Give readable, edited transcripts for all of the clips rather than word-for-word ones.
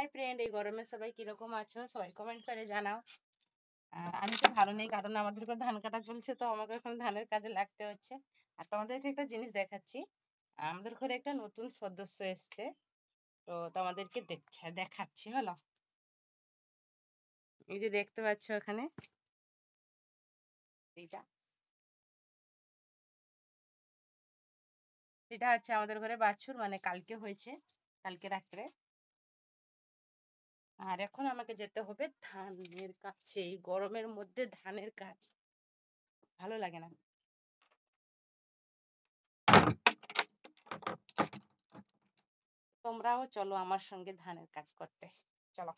Hi friend, এই গরমে সবাই কিরকম আছো? সবাই কমেন্ট করে জানাও। আমি তো ভালো নেই, কারণ আমাদের এখন ধান কাটা চলছে, তো আমাকে এখন ধানের কাজে লাগতে হচ্ছে। আর তোমাদেরকে একটা জিনিস দেখাচ্ছি। আমাদের ঘরে একটা নতুন সদস্য এসছে, তো তোমাদেরকে দেখাচ্ছি। হলো, এই যে দেখতে পাচ্ছ এখানে, এইটা এটা হচ্ছে আমাদের ঘরে বাছুর, মানে কালকে হয়েছে, কালকে রাত্রে। আর এখন আমাকে যেতে হবে ধানের কাছে। এই গরমের মধ্যে ধানের কাজ ভালো লাগে না। তোমরাও চলো আমার সঙ্গে ধানের কাজ করতে। চলো,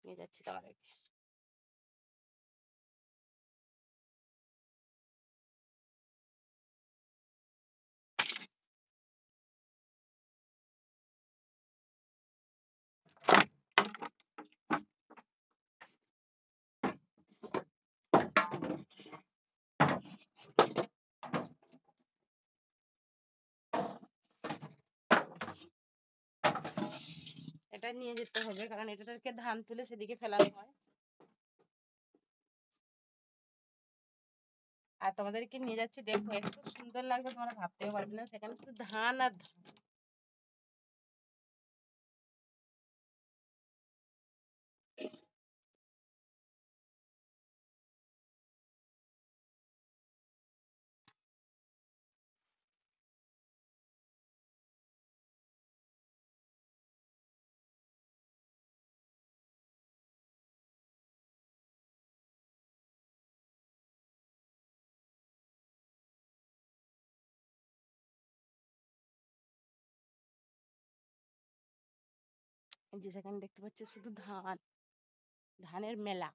নিয়ে যাচ্ছি তোমাদেরকে। এটা নিয়ে যেতে হবে, কারণ এটা থেকে ধান তুলে সেদিকে ফেলানো হয়। আর তোমাদেরকে নিয়ে যাচ্ছি, দেখো এত সুন্দর লাগবে, তোমরা ভাবতেও পারবে না। সেখানে শুধু ধান আর ধান। এই যে সেখানে দেখতে পাচ্ছ শুধু ধান, ধানের মেলা।